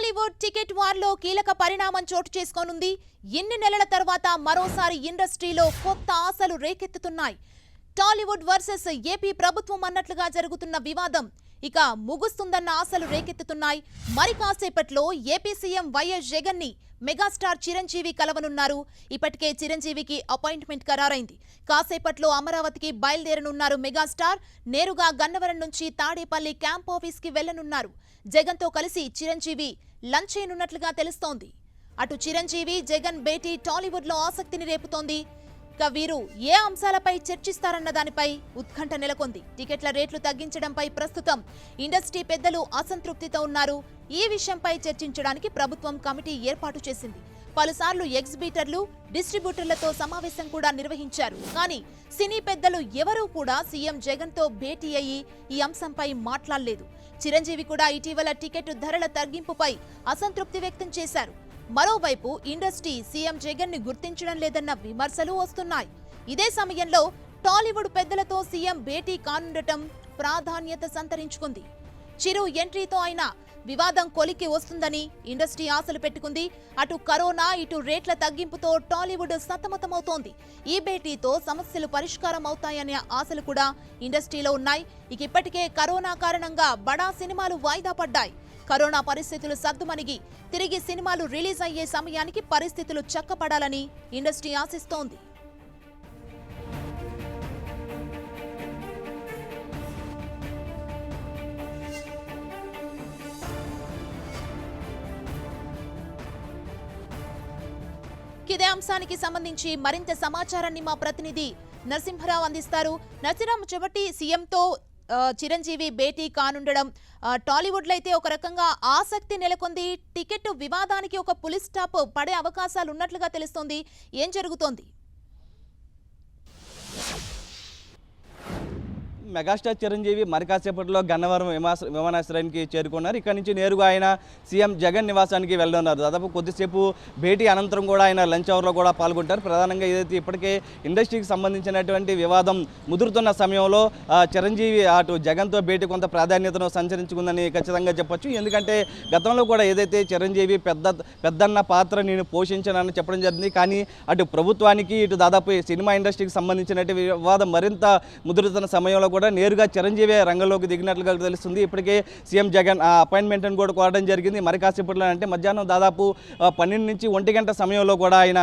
Tollywood ticket వార్లో కీలక పరిణామం చోటు చేసుకోనుంది. ఎన్ని నెలల తర్వాత మరోసారి ఇండస్ట్రీలో కొత్త ఆశలు రేకెత్తుతున్నాయి. టాలీవుడ్ వర్సెస్ ఏపీ ప్రభుత్వం అన్నట్లుగా జరుగుతున్న వివాదం ఇక ముగుస్తుందన్న ఆశలు రేకెత్తుతున్నాయి. మరి కాసేపట్లో ఏపీ సీఎం వైఎస్ జగన్ ని మెగాస్టార్ చిరంజీవి కలవనున్నారు. ఇప్పటికే చిరంజీవికి అపాయింట్మెంట్ ఖరారైంది. కాసేపట్లో అమరావతికి బయలుదేరనున్నారు మెగాస్టార్. నేరుగా గన్నవరం నుంచి తాడేపల్లి క్యాంప్ ఆఫీస్ కి వెళ్లనున్నారు. జగన్ తో కలిసి చిరంజీవి లంచ్ చేయనున్నట్లుగా తెలుస్తోంది. అటు చిరంజీవి జగన్ భేటీ టాలీవుడ్ లో ఆసక్తిని రేపుతోంది. ఇక వీరు ఏ అంశాలపై చర్చిస్తారన్న దానిపై ఉత్కంఠ నెలకొంది. టికెట్ల రేట్లు తగ్గించడంపై ప్రస్తుతం ఇండస్ట్రీ పెద్దలు అసంతృప్తితో ఉన్నారు. ఈ విషయంపై చర్చించడానికి ప్రభుత్వం కమిటీ ఏర్పాటు చేసింది. పలుసార్లు ఎగ్జిబిటర్లు, డిస్ట్రిబ్యూటర్లతో సమావేశం కూడా నిర్వహించారు. కానీ సినీ పెద్దలు ఎవరూ కూడా సీఎం జగన్ తో భేటీ అయ్యి ఈ అంశంపై మాట్లాడలేదు. చిరంజీవి కూడా ఇటీవల టికెట్ ధరల తగ్గింపుపై అసంతృప్తి వ్యక్తం చేశారు. మరోవైపు ఇండస్ట్రీ సీఎం జగన్ ని గుర్తించడం లేదన్న విమర్శలు వస్తున్నాయి. ఇదే సమయంలో టాలీవుడ్ పెద్దలతో సీఎం భేటీ కానుండటం ప్రాధాన్యత సంతరించుకుంది. చిరు ఎంట్రీతో అయినా వివాదం కొలికి వస్తుందని ఇండస్ట్రీ ఆశలు పెట్టుకుంది. అటు కరోనా, ఇటు రేట్ల తగ్గింపుతో టాలీవుడ్ సతమతమవుతోంది. ఈ భేటీతో సమస్యలు పరిష్కారం అవుతాయనే ఆశలు కూడా ఇండస్ట్రీలో ఉన్నాయి. ఇప్పటికే కరోనా కారణంగా బడా సినిమాలు వాయిదా పడ్డాయి. కరోనా పరిస్థితులు సద్దుమణిగి తిరిగి సినిమాలు రిలీజ్ అయ్యే సమయానికి పరిస్థితులు చక్కపడాలని ఇండస్ట్రీ ఆశిస్తోంది. ఇదే అంశానికి సంబంధించి మరింత సమాచారాన్ని మా ప్రతినిధి నరసింహరావు అందిస్తారు. నరసింహరావు, చెప్పటి సీఎంతో చిరంజీవి భేటీ కానుండడం టాలీవుడ్ లో అయితే ఒక రకంగా ఆసక్తి నెలకొంది. టికెట్ వివాదానికి ఒక పులి స్టాప్ పడే అవకాశాలు ఉన్నట్లుగా తెలుస్తోంది. ఏం జరుగుతోంది? మెగాస్టార్ చిరంజీవి మరి కాసేపట్లో గన్నవరం విమానాశ్రయానికి చేరుకున్నారు. ఇక్కడ నుంచి నేరుగా ఆయన సీఎం జగన్ నివాసానికి వెళ్ళనున్నారు. దాదాపు కొద్దిసేపు భేటీ అనంతరం కూడా ఆయన లంచ్ అవర్లో కూడా పాల్గొంటారు. ప్రధానంగా ఏదైతే ఇప్పటికే ఇండస్ట్రీకి సంబంధించినటువంటి వివాదం ముదురుతున్న సమయంలో చిరంజీవి అటు జగన్తో భేటీ కొంత ప్రాధాన్యతను సంచరించుకుందని ఖచ్చితంగా చెప్పొచ్చు. ఎందుకంటే గతంలో కూడా ఏదైతే చిరంజీవి పెద్దన్న పాత్ర నేను పోషించానని చెప్పడం జరిగింది. కానీ అటు ప్రభుత్వానికి ఇటు దాదాపు సినిమా ఇండస్ట్రీకి సంబంధించినటువంటి వివాదం మరింత ముదురుతున్న సమయంలో కూడా నేరుగా చిరంజీవి రంగంలోకి దిగినట్లుగా తెలుస్తుంది. ఇప్పటికే సీఎం జగన్ అపాయింట్మెంట్ను కూడా కోరడం జరిగింది. మరి కాసేపట్లో అంటే మధ్యాహ్నం దాదాపు 12 నుంచి 1 గంట సమయంలో కూడా ఆయన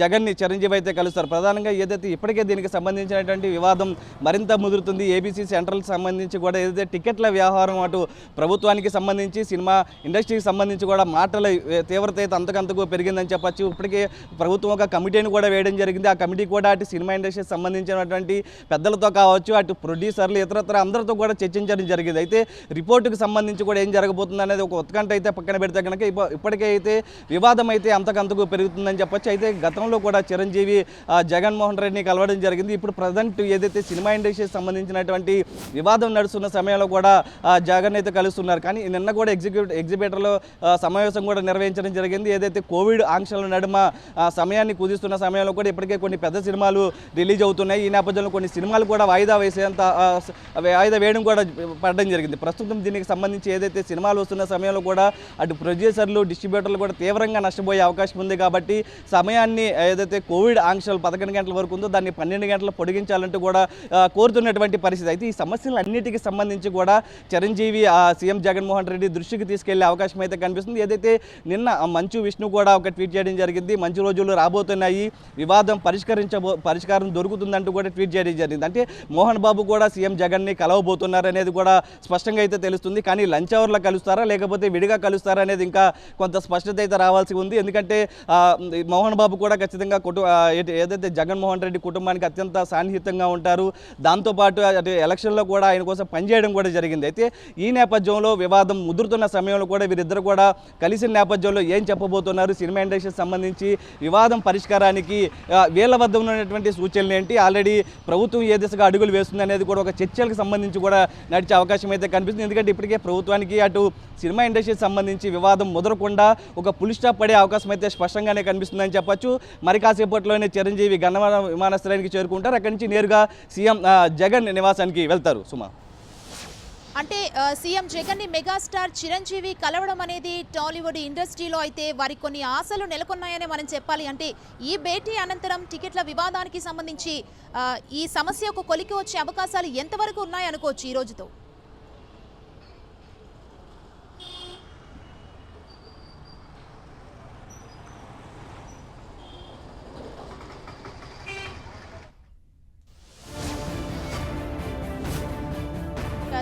జగన్ని చిరంజీవి అయితే కలుస్తారు. ప్రధానంగా ఏదైతే ఇప్పటికే దీనికి సంబంధించినటువంటి వివాదం మరింత ముదురుతుంది. ఏబీసీ సెంట్రల్ సంబంధించి కూడా ఏదైతే టికెట్ల వ్యవహారం అటు ప్రభుత్వానికి సంబంధించి సినిమా ఇండస్ట్రీకి సంబంధించి కూడా మాటల తీవ్రత అయితే అంతకంతకు పెరిగిందని చెప్పచ్చు. ఇప్పటికే ప్రభుత్వం ఒక కమిటీని కూడా వేయడం జరిగింది. ఆ కమిటీ కూడా అటు సినిమా ఇండస్ట్రీకి సంబంధించినటువంటి పెద్దలతో కావచ్చు, అటు ప్రొడ్యూసర్లు ఇతరత్ర అందరితో కూడా చర్చించడం జరిగింది. అయితే రిపోర్టుకు సంబంధించి కూడా ఏం జరగబోతుంది అనేది ఒక ఉత్కంఠ అయితే పక్కన పెడితే కనుక ఇప్పటికే అయితే వివాదం అయితే అంతకంతకు పెరుగుతుందని చెప్పొచ్చు. అయితే గతంలో కూడా చిరంజీవి జగన్మోహన్ రెడ్డిని కలవడం జరిగింది. ఇప్పుడు ప్రజెంట్ ఏదైతే సినిమా ఇండస్ట్రీకి సంబంధించినటువంటి వివాదం నడుస్తున్న సమయంలో కూడా జగన్ అయితే కలుస్తున్నారు. కానీ నిన్న కూడా ఎగ్జిబిటర్లో సమావేశం కూడా నిర్వహించడం జరిగింది. ఏదైతే కోవిడ్ ఆంక్షల నడుమ సమయాన్ని కుదిస్తున్న సమయంలో కూడా ఇప్పటికే కొన్ని పెద్ద సినిమాలు రిలీజ్ అవుతున్నాయి. ఈ నేపథ్యంలో కొన్ని సినిమాలు కూడా వాయిదా వేయడం కూడా పడడం జరిగింది. ప్రస్తుతం దీనికి సంబంధించి ఏదైతే సినిమాలు వస్తున్న సమయంలో కూడా అటు ప్రొడ్యూసర్లు, డిస్ట్రిబ్యూటర్లు కూడా తీవ్రంగా నష్టపోయే అవకాశం ఉంది. కాబట్టి సమయాన్ని ఏదైతే కోవిడ్ ఆంక్షలు 11 గంటల వరకు ఉందో దాన్ని 12 గంటలు పొడిగించాలంటూ కూడా కోరుతున్నటువంటి పరిస్థితి. అయితే ఈ సమస్యలన్నిటికీ సంబంధించి కూడా చిరంజీవి సీఎం జగన్మోహన్ రెడ్డి దృష్టికి తీసుకెళ్లే అవకాశం అయితే కనిపిస్తుంది. ఏదైతే నిన్న మంచు విష్ణు కూడా ఒక ట్వీట్ చేయడం జరిగింది. మంచి రోజులు రాబోతున్నాయి, వివాదం పరిష్కారం దొరుకుతుందంటూ కూడా ట్వీట్ చేయడం జరిగింది. అంటే మోహన్ బాబు కూడా సీఎం జగన్ని కలవబోతున్నారు అనేది కూడా స్పష్టంగా అయితే తెలుస్తుంది. కానీ లంచ్ అవర్లో కలుస్తారా లేకపోతే విడిగా కలుస్తారా అనేది ఇంకా కొంత స్పష్టత అయితే రావాల్సి ఉంది. ఎందుకంటే మోహన్ బాబు కూడా ఖచ్చితంగా ఏదైతే జగన్మోహన్ రెడ్డి కుటుంబానికి అత్యంత సాన్నిహితంగా ఉంటారు. దాంతోపాటు అటు ఎలక్షన్లో కూడా ఆయన కోసం పనిచేయడం కూడా జరిగింది. అయితే ఈ నేపథ్యంలో వివాదం ముదురుతున్న సమయంలో కూడా వీరిద్దరు కూడా కలిసిన నేపథ్యంలో ఏం చెప్పబోతున్నారు, సినిమా ఇండస్ట్రీకి సంబంధించి వివాదం పరిష్కారానికి వీళ్ళ వద్ద ఉన్నటువంటి సూచనలు ఏంటి, ఆల్రెడీ ప్రభుత్వం ఏ దిశగా అడుగులు వేస్తుంది అనేది కూడా ఒక చర్చలకు సంబంధించి కూడా నడిచే అవకాశం అయితే కనిపిస్తుంది. ఎందుకంటే ఇప్పటికే ప్రభుత్వానికి అటు సినిమా ఇండస్ట్రీకి సంబంధించి వివాదం ముదరకుండా ఒక పులి స్టాప్ పడే అవకాశం అయితే స్పష్టంగానే కనిపిస్తుందని చెప్పొచ్చు. మరి కాసేపట్లోనే చిరంజీవి గన్నవరం విమానాశ్రయానికి చేరుకుంటారు. అక్కడి నుంచి నేరుగా సీఎం జగన్ నివాసానికి వెళ్తారు. సుమా. అంటే సీఎం జగన్ ని మెగాస్టార్ చిరంజీవి కలవడం అనేది టాలీవుడ్ ఇండస్ట్రీలో అయితే వారికి కొన్ని ఆశలు నెలకొన్నాయని మనం చెప్పాలి. అంటే ఈ భేటీ అనంతరం టికెట్ల వివాదానికి సంబంధించి ఈ సమస్యకు కొలికి వచ్చే అవకాశాలు ఎంతవరకు ఉన్నాయనుకోవచ్చు ఈ రోజుతో?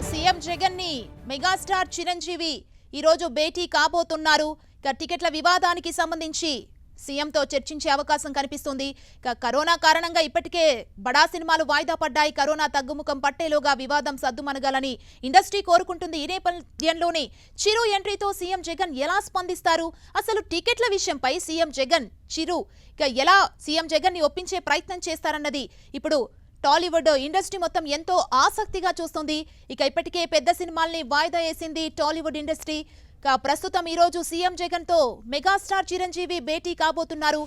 సీఎం జగన్ ని మెగాస్టార్ చిరంజీవి ఈ రోజు భేటీ కాబోతున్నారు. టికెట్ల వివాదానికి సంబంధించి సీఎంతో చర్చించే అవకాశం కనిపిస్తుంది. కరోనా కారణంగా ఇప్పటికే బడా సినిమాలు వాయిదా పడ్డాయి. కరోనా తగ్గుముఖం పట్టేలోగా వివాదం సద్దుమనగాలని ఇండస్ట్రీ కోరుకుంటుంది. ఈ నేపథ్యంలోనే చిరు ఎంట్రీతో సీఎం జగన్ ఎలా స్పందిస్తారు? అసలు టికెట్ల విషయంపై సీఎం జగన్ చిరు ఎలా సీఎం జగన్ ని ఒప్పించే ప్రయత్నం చేస్తారన్నది ఇప్పుడు టాలీవుడ్ ఇండస్ట్రీ మొత్తం ఎంతో ఆసక్తిగా చూస్తుంది. ఇప్పటికే పెద్ద సినిమాల్ని వాయిదా వేసింది టాలీవుడ్ ఇండస్ట్రీ. ప్రస్తుతం ఈ రోజు సీఎం జగన్ తో మెగాస్టార్ చిరంజీవి భేటీ కాబోతున్నారు.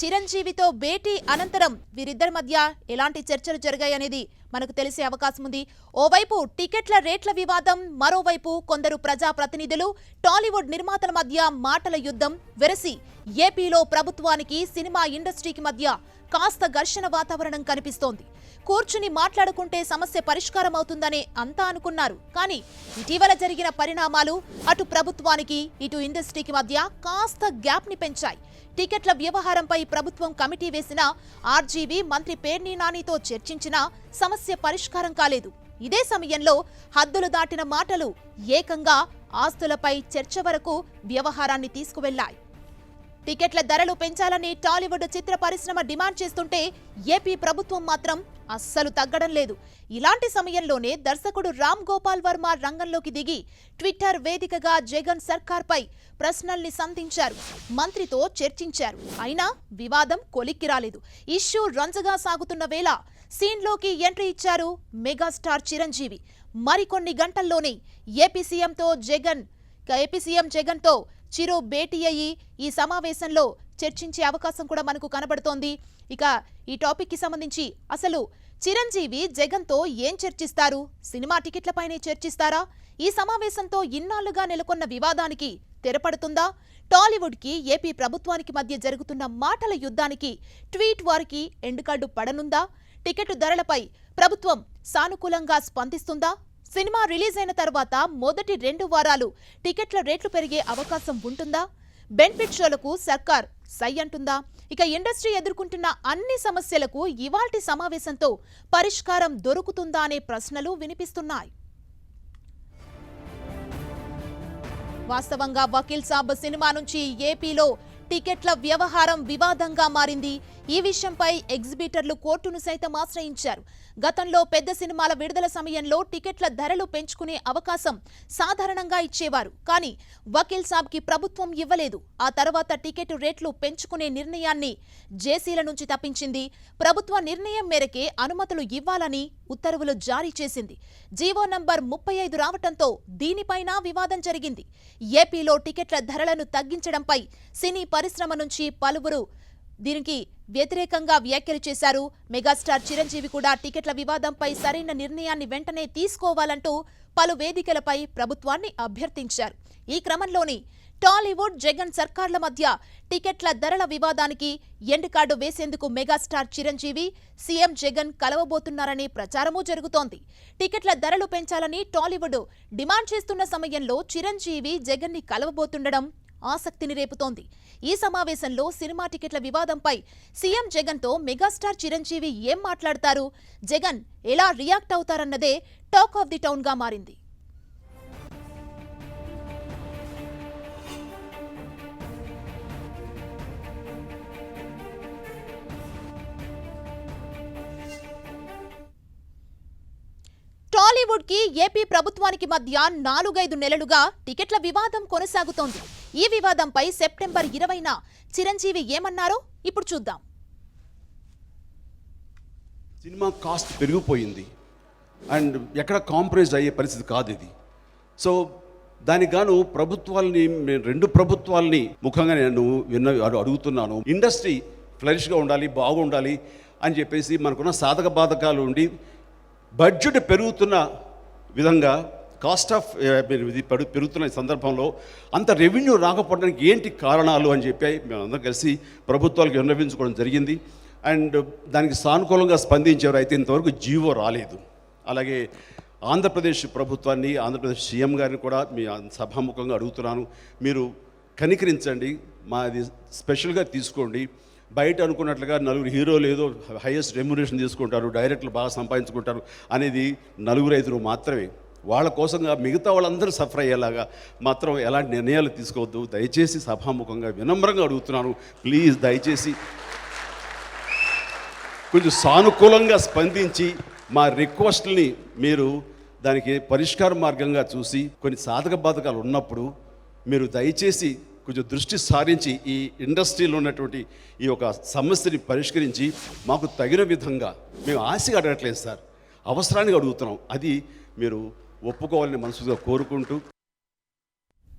చిరంజీవితో భేటీ అనంతరం వీరిద్దరి మధ్య ఎలాంటి చర్చలు జరిగాయనేది మనకు తెలిసే అవకాశం ఉంది. ఓవైపు టికెట్ల రేట్ల వివాదం, మరోవైపు కొందరు ప్రజాప్రతినిధులు, టాలీవుడ్ నిర్మాతల మధ్య మాటల యుద్ధం వెరసి ఏపీలో ప్రభుత్వానికి సినిమా ఇండస్ట్రీకి మధ్య కాస్త ఘర్షణ వాతావరణం కనిపిస్తోంది. కూర్చుని మాట్లాడుకుంటే సమస్య పరిష్కారం అవుతుందనే అంతా అనుకున్నారు. కానీ ఇటీవల జరిగిన పరిణామాలు అటు ప్రభుత్వానికి ఇటు ఇండస్ట్రీకి మధ్య కాస్త గ్యాప్ ని పెంచాయి. టికెట్ల వ్యవహారంపై ప్రభుత్వం కమిటీ వేసినా, ఆర్జీవీ మంత్రి పేర్ని నానితో చర్చించినా సమస్య పరిష్కారం కాలేదు. ఇదే సమయంలో హద్దులు దాటిన మాటలు ఏకంగా ఆస్తులపై చర్చ వరకు వ్యవహారాన్ని తీసుకువెళ్లాయి. టికెట్ల ధరలు పెంచాలని టాలీవుడ్ చిత్ర పరిశ్రమ డిమాండ్ చేస్తుంటే ఏపీ ప్రభుత్వం మాత్రం అస్సలు తగ్గడం లేదు. ఇలాంటి సమయంలోనే దర్శకుడు రామ్ గోపాల్ వర్మ రంగంలోకి దిగి ట్విట్టర్ వేదికగా జగన్ సర్కార్పై ప్రశ్నల్ని సంధించారు. మంత్రితో చర్చించారు. అయినా వివాదం కొలిక్కి రాలేదు. ఇష్యూ రంజగా సాగుతున్న వేళ సీన్లోకి ఎంట్రీ ఇచ్చారు మెగాస్టార్ చిరంజీవి. మరికొన్ని గంటల్లోనే ఏపీ సీఎం జగన్తో చిరు భేటీ అయ్యి ఈ సమావేశంలో చర్చించే అవకాశం కూడా మనకు కనబడుతోంది. ఈ టాపిక్ కి సంబంధించి అసలు చిరంజీవి జగన్తో ఏం చర్చిస్తారు? సినిమా టికెట్లపైనే చర్చిస్తారా? ఈ సమావేశంతో ఇన్నాళ్లుగా నెలకొన్న వివాదానికి తెరపడుతుందా? టాలీవుడ్ కి ఏపీ ప్రభుత్వానికి మధ్య జరుగుతున్న మాటల యుద్ధానికి ట్వీట్ వారికి ఎండుకడ్డు పడనుందా? టికెట్ ధరలపై ప్రభుత్వం సానుకూలంగా స్పందిస్తుందా? సినిమా రిలీజ్ అయిన తర్వాత మొదటి 2 వారాలు టికెట్ల రేట్లు పెరిగే అవకాశం ఉంటుందా? బెనిఫిట్ షోలకు సర్కార్ సై అంటుందా? ఇండస్ట్రీ ఎదుర్కొంటున్న అన్ని సమస్యలకు ఇవాల్టి సమావేశంతో పరిష్కారం దొరుకుతుందా అనే ప్రశ్నలు వినిపిస్తున్నాయి. వాస్తవంగా వకీల్ సాబ్ సినిమా నుంచి ఏపీలో టికెట్ల వ్యవహారం వివాదంగా మారింది. ఈ విషయంపై ఎగ్జిబిటర్లు కోర్టును సైతం ఆశ్రయించారు. గతంలో పెద్ద సినిమాల విడుదల సమయంలో టికెట్ల ధరలు పెంచుకునే అవకాశం సాధారణంగా ఇచ్చేవారు. కానీ వకీల్ సాబ్కి ప్రభుత్వం ఇవ్వలేదు. ఆ తర్వాత టికెట్ రేట్లు పెంచుకునే నిర్ణయాన్ని జేసీల నుంచి తప్పించింది. ప్రభుత్వ నిర్ణయం మేరకే అనుమతులు ఇవ్వాలని ఉత్తర్వులు జారీ చేసింది. జీవో నంబర్ 35 రావటంతో దీనిపైన వివాదం జరిగింది. ఏపీలో టికెట్ల ధరలను తగ్గించడంపై సినీ పరిశ్రమ నుంచి పలువురు దీనికి వ్యతిరేకంగా వ్యాఖ్యలు చేశారు. మెగాస్టార్ చిరంజీవి కూడా టికెట్ల వివాదంపై సరైన నిర్ణయాన్ని వెంటనే తీసుకోవాలంటూ పలు వేదికలపై ప్రభుత్వాన్ని అభ్యర్థించారు. ఈ క్రమంలోనే టాలీవుడ్ జగన్ సర్కార్ల మధ్య టికెట్ల ధరల వివాదానికి ఎండ్ కార్డు వేసేందుకు మెగాస్టార్ చిరంజీవి సీఎం జగన్ కలవబోతున్నారనే ప్రచారమూ జరుగుతోంది. టికెట్ల ధరలు పెంచాలని టాలీవుడ్ డిమాండ్ చేస్తున్న సమయంలో చిరంజీవి జగన్ ని కలవబోతుండడం ఆసక్తిని రేపుతోంది. ఈ సమావేశంలో సినిమా టికెట్ల వివాదంపై సీఎం జగన్తో మెగాస్టార్ చిరంజీవి ఏం మాట్లాడతారు, జగన్ ఎలా రియాక్ట్ అవుతారన్నదే టాక్ ఆఫ్ ది టౌన్ గా మారింది. టాలీవుడ్ కి ఏపీ ప్రభుత్వానికి మధ్య 4-5 నెలలుగా టికెట్ల వివాదం కొనసాగుతోంది. ఈ వివాదంపై సెప్టెంబర్ 20న చిరంజీవి ఏమన్నారో ఇప్పుడు చూద్దాం. సినిమా కాస్ట్ పెరిగిపోయింది అండ్ ఎక్కడ కాంప్రమైజ్ అయ్యే పరిస్థితి కాదు ఇది. సో దానికి గాను ప్రభుత్వాలని, 2 ప్రభుత్వాలని ముఖంగా నేను అడుగుతున్నాను. ఇండస్ట్రీ ఫ్లరిష్గా ఉండాలి, బాగుండాలి అని చెప్పేసి మనకున్న సాధక బాధకాలు ఉండి బడ్జెట్ పెరుగుతున్న విధంగా కాస్ట్ ఆఫ్ ఇది పెరుగుతున్న ఈ సందర్భంలో అంత రెవెన్యూ రాకపోవడానికి ఏంటి కారణాలు అని చెప్పి మేమందరం కలిసి ప్రభుత్వాలకు విన్నవించుకోవడం జరిగింది. అండ్ దానికి సానుకూలంగా స్పందించారు. అయితే ఇంతవరకు జీవో రాలేదు. అలాగే ఆంధ్రప్రదేశ్ ప్రభుత్వాన్ని, ఆంధ్రప్రదేశ్ సీఎం గారిని కూడా మీ సభాముఖంగా అడుగుతున్నాను, మీరు కనికరించండి, మాది స్పెషల్గా తీసుకోండి. బయట అనుకున్నట్లుగా నలుగురు హీరోలు ఏదో హైయెస్ట్ రెమ్యునరేషన్ తీసుకుంటారు, డైరెక్టర్లు బాగా సంపాదించుకుంటారు అనేది 4-5 మాత్రమే. వాళ్ళ కోసంగా మిగతా వాళ్ళందరూ సఫర్ అయ్యేలాగా మాత్రం ఎలాంటి నిర్ణయాలు తీసుకోవద్దు. దయచేసి సభాముఖంగా వినమ్రంగా అడుగుతున్నాను, ప్లీజ్ దయచేసి కొంచెం సానుకూలంగా స్పందించి మా రిక్వెస్ట్ని మీరు దానికి పరిష్కార మార్గంగా చూసి, కొన్ని సాధక బాధకాలు ఉన్నప్పుడు మీరు దయచేసి కొంచెం దృష్టి సారించి ఈ ఇండస్ట్రీలో ఉన్నటువంటి ఈ యొక్క సమస్యని పరిష్కరించి మాకు తగిన విధంగా, మేము ఆశగా అడగట్లేదు సార్, అవసరానికి అడుగుతున్నాం, అది మీరు ఒప్పుకోవాలని మనసుగా కోరుకుంటూ